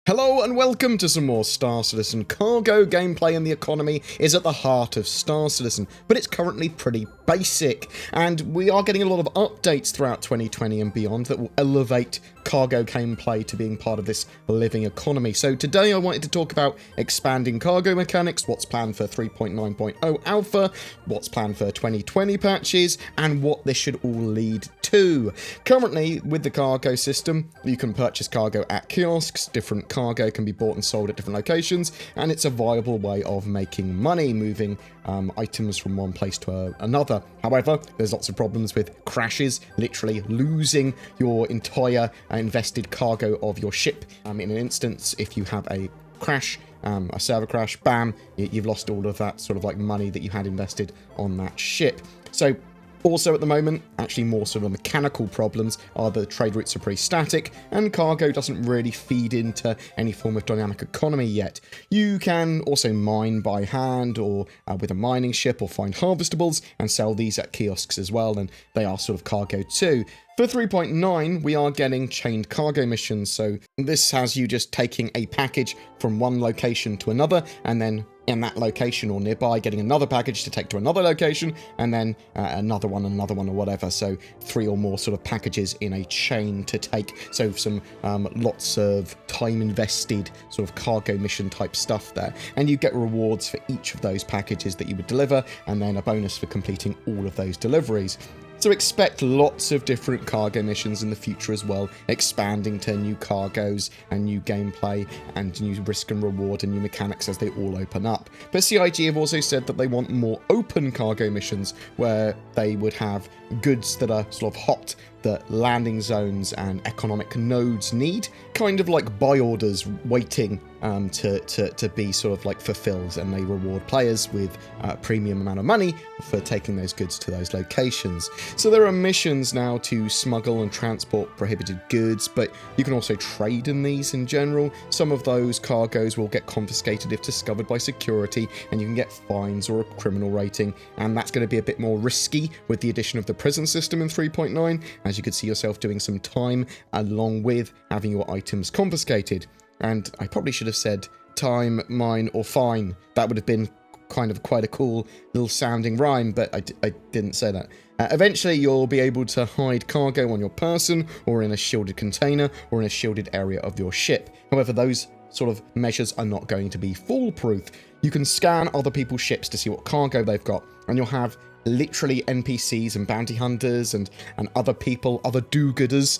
Hello and welcome to some more Star Citizen. Cargo gameplay and the economy is at the heart of Star Citizen, but it's currently pretty basic, and we are getting a lot of updates throughout 2020 and beyond that will elevate cargo gameplay to being part of this living economy. So today I wanted to talk about expanding cargo mechanics, what's planned for 3.9.0 alpha, what's planned for 2020 patches, and what this should all lead to. Currently, with the cargo system, you can purchase cargo at kiosks, different cargo can be bought and sold at different locations, and it's a viable way of making money, moving items from one place to another. However, there's lots of problems with crashes, literally losing your entire invested cargo of your ship. In an instance, if you have a crash, a server crash, bam, you've lost all of that sort of like money that you had invested on that ship. So also at the moment, actually more sort of mechanical problems are the trade routes are pretty static and cargo doesn't really feed into any form of dynamic economy yet. You can also mine by hand or with a mining ship or find harvestables and sell these at kiosks as well, and they are sort of cargo too. For 3.9, we are getting chained cargo missions, so this has you just taking a package from one location to another, and then in that location or nearby getting another package to take to another location, and then another one, or whatever. So 3 or more sort of packages in a chain to take. So some lots of time invested sort of cargo mission type stuff there. And you get rewards for each of those packages that you would deliver, and then a bonus for completing all of those deliveries. So expect lots of different cargo missions in the future as well, expanding to new cargoes and new gameplay and new risk and reward and new mechanics as they all open up. But CIG have also said that they want more open cargo missions where they would have goods that are sort of hot that landing zones and economic nodes need, kind of like buy orders waiting to be sort of like fulfilled, and they reward players with a premium amount of money for taking those goods to those locations. So there are missions now to smuggle and transport prohibited goods, but you can also trade in these in general. Some of those cargoes will get confiscated if discovered by security, and you can get fines or a criminal rating, and that's going to be a bit more risky with the addition of the prison system in 3.9, as you could see yourself doing some time along with having your items confiscated. And I probably should have said time, mine, or fine. That would have been kind of quite a cool little sounding rhyme, but I didn't say that. Eventually, you'll be able to hide cargo on your person, or in a shielded container, or in a shielded area of your ship. However, those sort of measures are not going to be foolproof. You can scan other people's ships to see what cargo they've got, and you'll have literally NPCs and bounty hunters and other people, other do-gooders,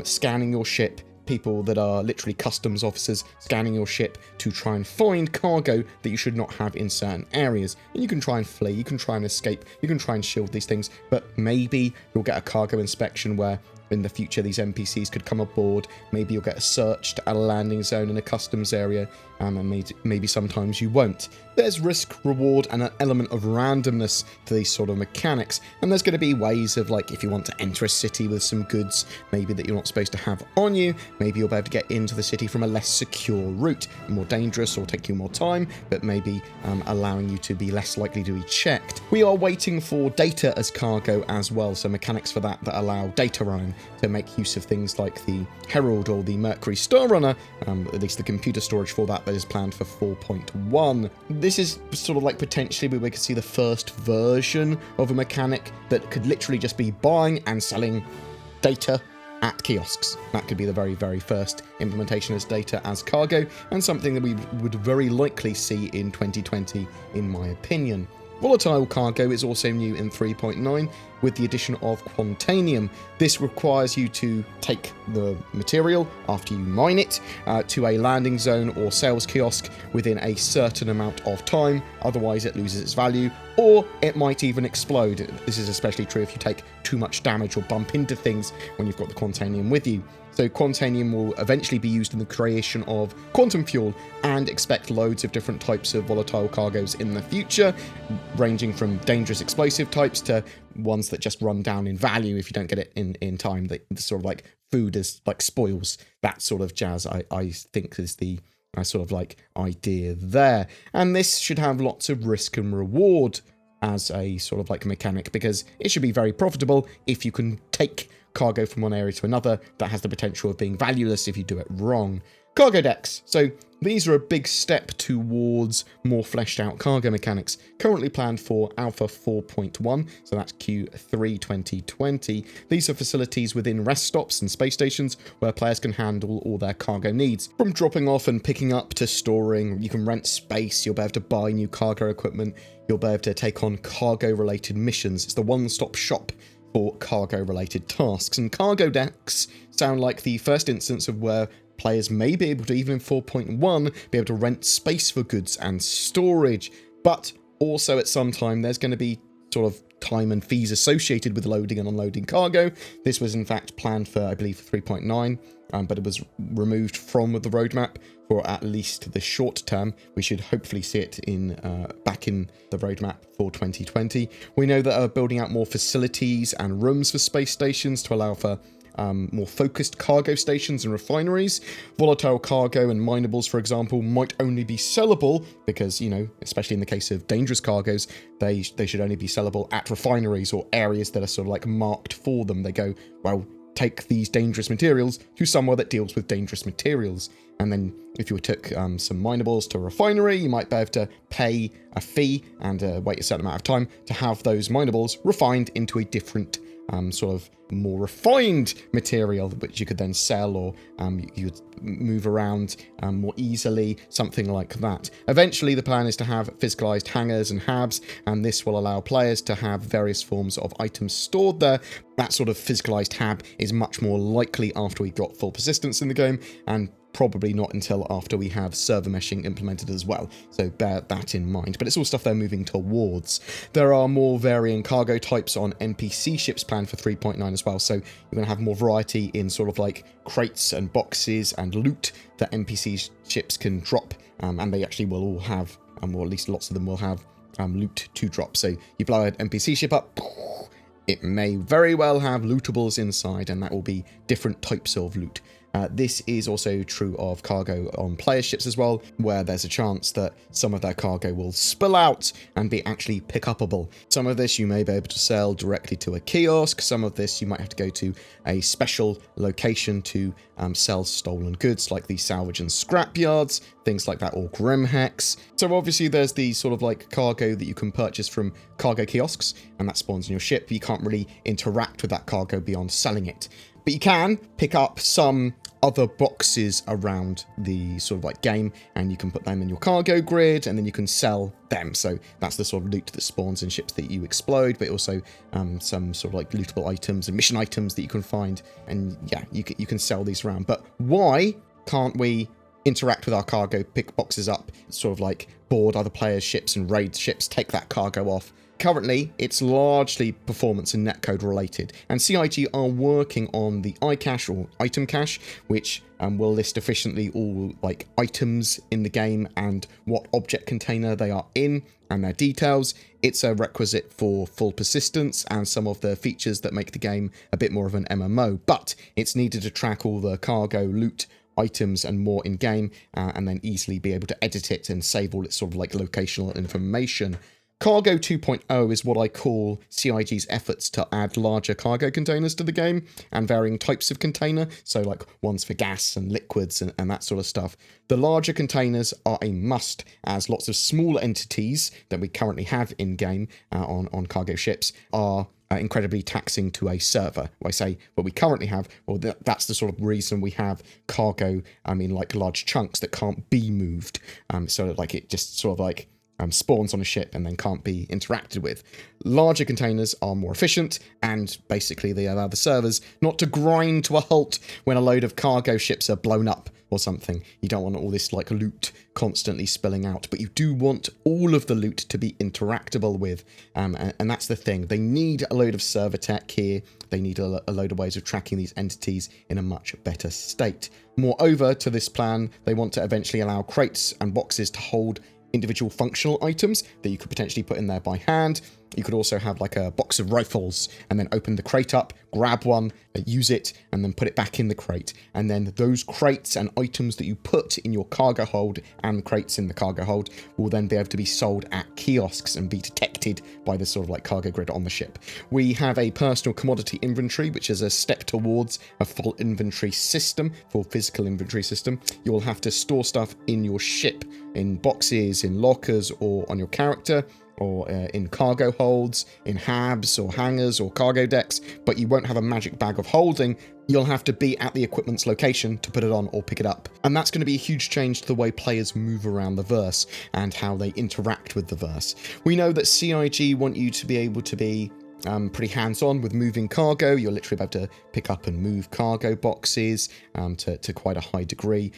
scanning your ship. People that are literally customs officers scanning your ship to try and find cargo that you should not have in certain areas. And you can try and flee, you can try and escape, you can try and shield these things, but maybe you'll get a cargo inspection where in the future these NPCs could come aboard. Maybe you'll get searched at a landing zone in a customs area, and maybe sometimes you won't. There's risk, reward, and an element of randomness to these sort of mechanics, and there's going to be ways of, like, if you want to enter a city with some goods maybe that you're not supposed to have on you, maybe you'll be able to get into the city from a less secure route, more dangerous or take you more time, but maybe allowing you to be less likely to be checked. We are waiting for data as cargo as well, so mechanics for that allow data running to make use of things like the Herald or the Mercury Star Runner, at least the computer storage for that is planned for 4.1. This is sort of like potentially where we could see the first version of a mechanic that could literally just be buying and selling data at kiosks. That could be the very, very first implementation as data as cargo, and something that we would very likely see in 2020, in my opinion. Volatile cargo is also new in 3.9 with the addition of Quantanium. This requires you to take the material after you mine it to a landing zone or sales kiosk within a certain amount of time, otherwise it loses its value, or it might even explode. This is especially true if you take too much damage or bump into things when you've got the Quantanium with you. So Quantanium will eventually be used in the creation of quantum fuel, and expect loads of different types of volatile cargoes in the future, ranging from dangerous explosive types to ones that just run down in value if you don't get it in time, that sort of like food is like spoils, that sort of jazz I think is the sort of like idea there. And this should have lots of risk and reward as a sort of like mechanic, because it should be very profitable if you can take cargo from one area to another that has the potential of being valueless if you do it wrong. Cargo decks. So these are a big step towards more fleshed out cargo mechanics, currently planned for Alpha 4.1, so that's Q3 2020. These are facilities within rest stops and space stations where players can handle all their cargo needs. From dropping off and picking up to storing, you can rent space, you'll be able to buy new cargo equipment, you'll be able to take on cargo-related missions. It's the one-stop shop for cargo-related tasks, and cargo decks sound like the first instance of where players may be able to, even in 4.1, be able to rent space for goods and storage, but also at some time there's going to be sort of time and fees associated with loading and unloading cargo. This was in fact planned for, I believe, 3.9, but it was removed from the roadmap for at least the short term. We should hopefully see it back in the roadmap for 2020. We know that building out more facilities and rooms for space stations to allow for more focused cargo stations and refineries. Volatile cargo and minables, for example, might only be sellable because, you know, especially in the case of dangerous cargoes, they should only be sellable at refineries or areas that are sort of like marked for them. They go, well, take these dangerous materials to somewhere that deals with dangerous materials. And then if you took some minables to a refinery, you might be able to pay a fee and wait a certain amount of time to have those minables refined into a different sort of more refined material, which you could then sell, or you would move around more easily, something like that. Eventually, the plan is to have physicalized hangars and habs, and this will allow players to have various forms of items stored there. That sort of physicalized hab is much more likely after we've got full persistence in the game, and probably not until after we have server meshing implemented as well, so bear that in mind. But it's all stuff they're moving towards. There are more varying cargo types on NPC ships planned for 3.9 as well, so you're going to have more variety in sort of like crates and boxes and loot that NPC ships can drop, and they actually will all have, or at least lots of them will have, loot to drop. So you blow an NPC ship up, it may very well have lootables inside, and that will be different types of loot. This is also true of cargo on player ships as well, where there's a chance that some of their cargo will spill out and be actually pick-upable. Some of this you may be able to sell directly to a kiosk, some of this you might have to go to a special location to sell stolen goods, like the salvage and scrap yards, things like that, or Grimhex. So obviously there's the sort of like cargo that you can purchase from cargo kiosks, and that spawns in your ship. You can't really interact with that cargo beyond selling it. But you can pick up some other boxes around the sort of like game, and you can put them in your cargo grid, and then you can sell them. So that's the sort of loot that spawns in ships that you explode, but also some sort of like lootable items and mission items that you can find. And yeah, you can sell these around. But why can't we interact with our cargo, pick boxes up, sort of like board other players' ships and raid ships, take that cargo off? Currently, it's largely performance and netcode related, and CIG are working on the iCache or item cache, which will list efficiently all like items in the game and what object container they are in and their details. It's a requisite for full persistence and some of the features that make the game a bit more of an MMO, but it's needed to track all the cargo, loot, items and more in game, and then easily be able to edit it and save all its sort of like locational information. Cargo 2.0 is what I call CIG's efforts to add larger cargo containers to the game and varying types of container, so like ones for gas and liquids and that sort of stuff. The larger containers are a must, as lots of smaller entities that we currently have in-game on cargo ships are incredibly taxing to a server. When I say what we currently have, well, that's the sort of reason we have cargo in like large chunks that can't be moved, so like it just sort of like spawns on a ship and then can't be interacted with. Larger containers are more efficient, and basically they allow the servers not to grind to a halt when a load of cargo ships are blown up or something. You don't want all this like loot constantly spilling out, but you do want all of the loot to be interactable with, and that's the thing. They need a load of server tech here. They need a load of ways of tracking these entities in a much better state. Moreover, to this plan, they want to eventually allow crates and boxes to hold individual functional items that you could potentially put in there by hand. You could also have like a box of rifles and then open the crate up, grab one, use it, and then put it back in the crate. And then those crates and items that you put in your cargo hold and crates in the cargo hold will then be able to be sold at kiosks and be detected dictated by the sort of like cargo grid on the ship. We have a personal commodity inventory, which is a step towards a full inventory system, full physical inventory system. You will have to store stuff in your ship, in boxes, in lockers, or on your character, or in cargo holds, in habs or hangars or cargo decks, but you won't have a magic bag of holding. You'll have to be at the equipment's location to put it on or pick it up. And that's going to be a huge change to the way players move around the verse and how they interact with the verse. We know that CIG want you to be able to be pretty hands-on with moving cargo. You're literally about to pick up and move cargo boxes to quite a high degree,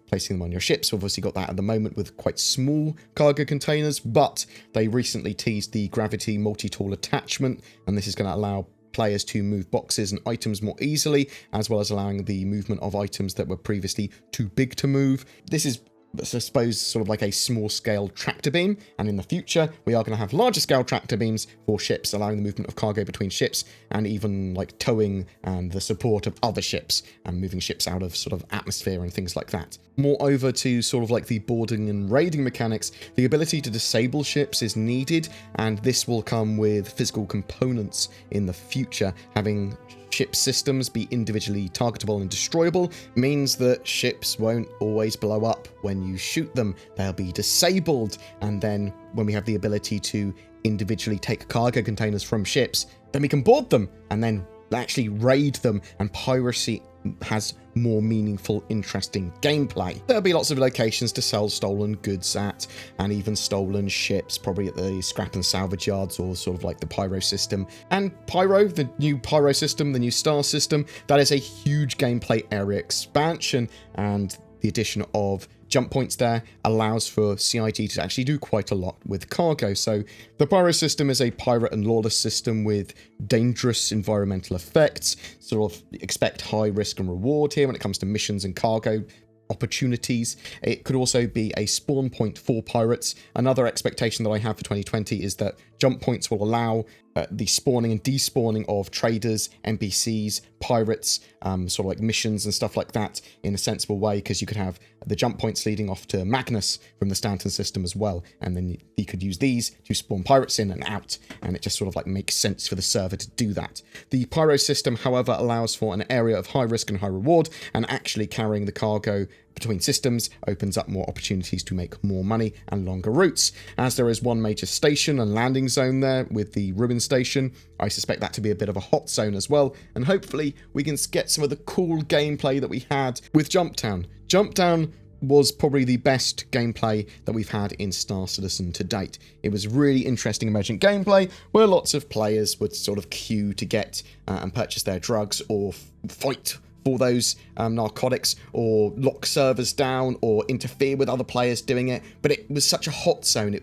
placing them on your ships. We've obviously got that at the moment with quite small cargo containers, but they recently teased the gravity multi-tool attachment, and this is going to allow players to move boxes and items more easily, as well as allowing the movement of items that were previously too big to move. This is, I suppose, sort of like a small-scale tractor beam, and in the future we are going to have larger-scale tractor beams for ships, allowing the movement of cargo between ships, and even like towing and the support of other ships, and moving ships out of sort of atmosphere and things like that. Moreover, to sort of like the boarding and raiding mechanics, the ability to disable ships is needed, and this will come with physical components in the future. Having ship systems be individually targetable and destroyable means that ships won't always blow up when you shoot them. They'll be disabled, and then when we have the ability to individually take cargo containers from ships, then we can board them and then actually raid them, and piracy has more meaningful, interesting gameplay. There'll be lots of locations to sell stolen goods at, and even stolen ships, probably at the scrap and salvage yards or sort of like the pyro system. And pyro, the new pyro system, the new star system, that is a huge gameplay area expansion, and the addition of jump points there allows for CIG to actually do quite a lot with cargo. So the pyro system is a pirate and lawless system with dangerous environmental effects. Sort of expect high risk and reward here when it comes to missions and cargo opportunities. It could also be a spawn point for pirates. Another expectation that I have for 2020 is that jump points will allow the spawning and despawning of traders, NPCs, pirates, sort of like missions and stuff like that in a sensible way, because you could have the jump points leading off to Magnus from the Stanton system as well, and then you could use these to spawn pirates in and out, and it just sort of like makes sense for the server to do that. The pyro system, however, allows for an area of high risk and high reward, and actually carrying the cargo between systems opens up more opportunities to make more money and longer routes. As there is one major station and landing zone there with the Ruin Station, I suspect that to be a bit of a hot zone as well, and hopefully we can get some of the cool gameplay that we had with Jumptown. Jumptown was probably the best gameplay that we've had in Star Citizen to date. It was really interesting emergent gameplay where lots of players would sort of queue to get and purchase their drugs or fight for those narcotics, or lock servers down, or interfere with other players doing it. But it was such a hot zone.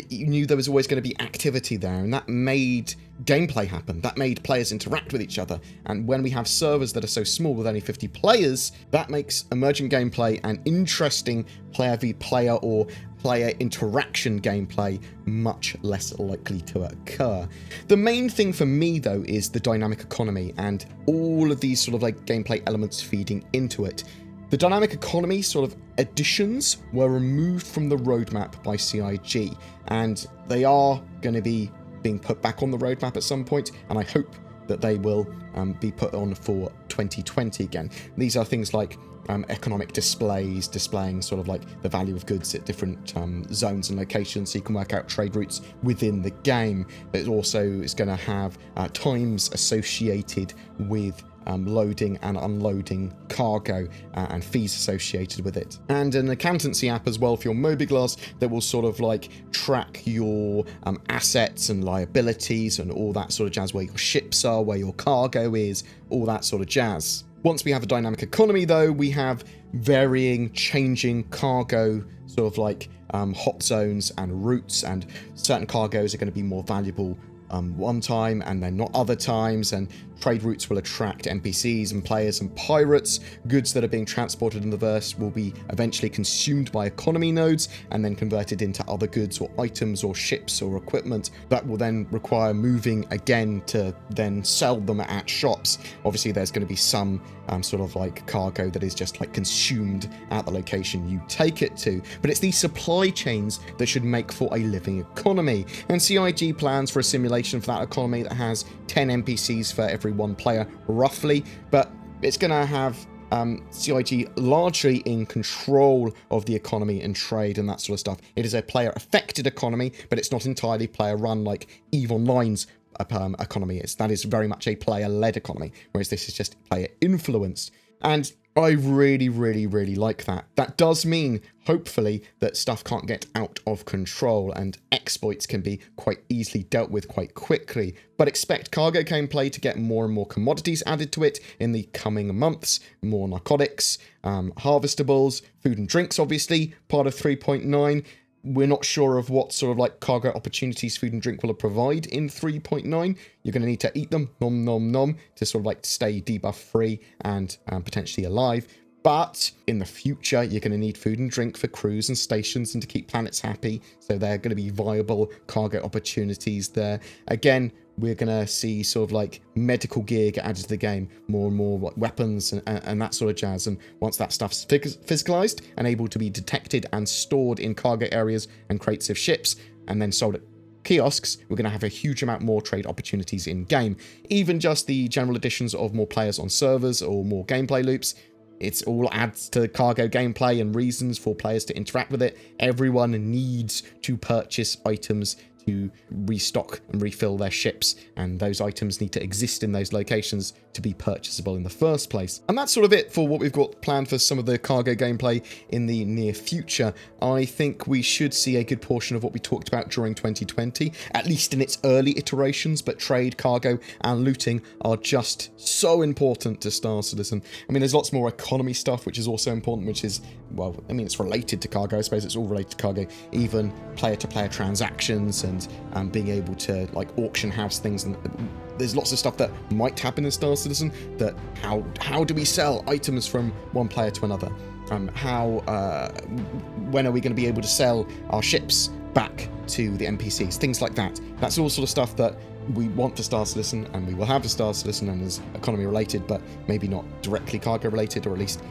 You knew there was always going to be activity there, and that made gameplay happen. That made players interact with each other. And when we have servers that are so small with only 50 players, that makes emergent gameplay and interesting player v player or player interaction gameplay much less likely to occur. The main thing for me, though, is the dynamic economy and all of these sort of like gameplay elements feeding into it. The dynamic economy sort of additions were removed from the roadmap by CIG, and they are going to be being put back on the roadmap at some point, and I hope that they will be put on for 2020 again. These are things like economic displays, displaying sort of like the value of goods at different zones and locations, so you can work out trade routes within the game. It also is going to have times associated with loading and unloading cargo and fees associated with it. And an accountancy app as well for your mobiGlas that will sort of like track your assets and liabilities and all that sort of jazz, where your ships are, where your cargo is, all that sort of jazz. Once we have a dynamic economy, though, we have varying, changing cargo sort of like hot zones and routes, and certain cargoes are going to be more valuable one time and then not other times, and trade routes will attract NPCs and players and pirates. Goods that are being transported in the verse will be eventually consumed by economy nodes and then converted into other goods or items or ships or equipment that will then require moving again to then sell them at shops. Obviously there's going to be some sort of like cargo that is just like consumed at the location you take it to, but it's these supply chains that should make for a living economy, and CIG plans for a simulation for that economy that has 10 NPCs for every one player roughly, but it's going to have CIG largely in control of the economy and trade and that sort of stuff. It is a player-affected economy, but it's not entirely player-run like EVE Online's economy is. That is very much a player-led economy, whereas this is just player-influenced. And I really, really, really like that. That does mean, hopefully, that stuff can't get out of control and exploits can be quite easily dealt with quite quickly. But expect cargo gameplay to get more and more commodities added to it in the coming months. More narcotics, harvestables, food and drinks, obviously, part of 3.9. We're not sure of what sort of like cargo opportunities food and drink will provide in 3.9. You're going to need to eat them, nom nom nom, to sort of like stay debuff free and potentially alive. But in the future, you're going to need food and drink for crews and stations and to keep planets happy. So there are going to be viable cargo opportunities there. Again, we're going to see sort of like medical gear get added to the game, more and more weapons and that sort of jazz. And once that stuff's physicalized and able to be detected and stored in cargo areas and crates of ships and then sold at kiosks, we're going to have a huge amount more trade opportunities in game. Even just the general additions of more players on servers or more gameplay loops, it's all adds to cargo gameplay and reasons for players to interact with it. Everyone needs to purchase items to restock and refill their ships, and those items need to exist in those locations to be purchasable in the first place. And that's sort of it for what we've got planned for some of the cargo gameplay in the near future. I think we should see a good portion of what we talked about during 2020, at least in its early iterations, but trade, cargo, and looting are just so important to Star Citizen. I mean, there's lots more economy stuff, which is also important, which is, well, I mean, it's related to cargo. I suppose it's all related to cargo, even player-to-player transactions and being able to like auction house things, and there's lots of stuff that might happen in Star Citizen. That how do we sell items from one player to another? When are we going to be able to sell our ships back to the NPCs? Things like that. That's all sort of stuff that we want for Star Citizen, and we will have for Star Citizen, and is economy related, but maybe not directly cargo related, or at least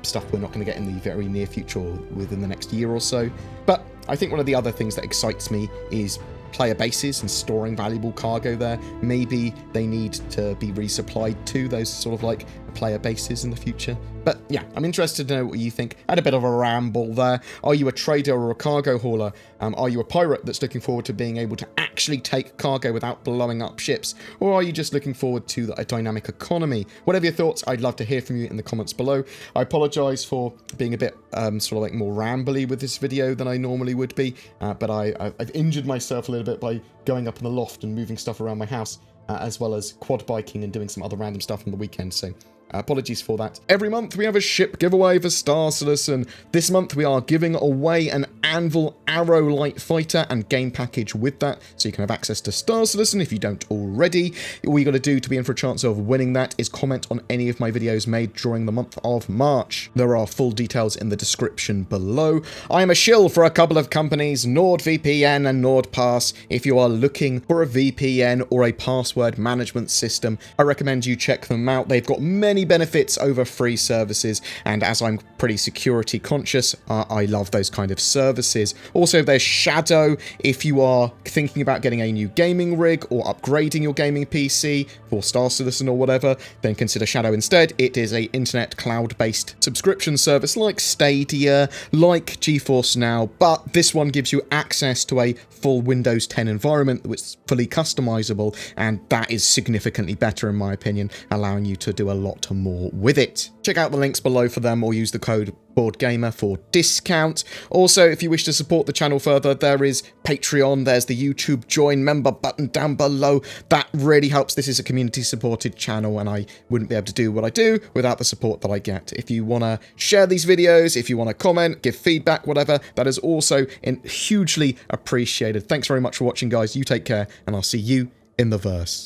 stuff we're not going to get in the very near future or within the next year or so. But I think one of the other things that excites me is player bases and storing valuable cargo there. Maybe they need to be resupplied to those sort of like player bases in the future. But yeah, I'm interested to know what you think. I had a bit of a ramble there. Are you a trader or a cargo hauler? Are you a pirate that's looking forward to being able to actually take cargo without blowing up ships? Or are you just looking forward to a dynamic economy? Whatever your thoughts, I'd love to hear from you in the comments below. I apologize for being a bit sort of like more rambly with this video than I normally would be, but I've injured myself a little bit by going up in the loft and moving stuff around my house, as well as quad biking and doing some other random stuff on the weekend, so apologies for that. Every month we have a ship giveaway for Star Citizen. This month we are giving away an Anvil Arrow Light Fighter and game package with that, so you can have access to Star Citizen if you don't already. All you got to do to be in for a chance of winning that is comment on any of my videos made during the month of March. There are full details in the description below. I am a shill for a couple of companies, NordVPN and NordPass. If you are looking for a VPN or a password management system, I recommend you check them out. They've got many benefits over free services, and as I'm pretty security conscious, I love those kind of services. Also, there's Shadow. If you are thinking about getting a new gaming rig or upgrading your gaming PC for Star Citizen or whatever, then consider Shadow instead. It is a internet cloud-based subscription service like Stadia, like GeForce Now, but this one gives you access to a full Windows 10 environment which is fully customizable, and that is significantly better in my opinion, allowing you to do a lot more with it. Check out the links below for them, or use the code BoredGamer for discount. Also, if you wish to support the channel further, there is Patreon, there's the YouTube join member button down below. That really helps. This is a community supported channel, and I wouldn't be able to do what I do without the support that I get. If you want to share these videos, if you want to comment, give feedback, whatever, that is also hugely appreciated. Thanks very much for watching, guys. You take care, and I'll see you in the verse.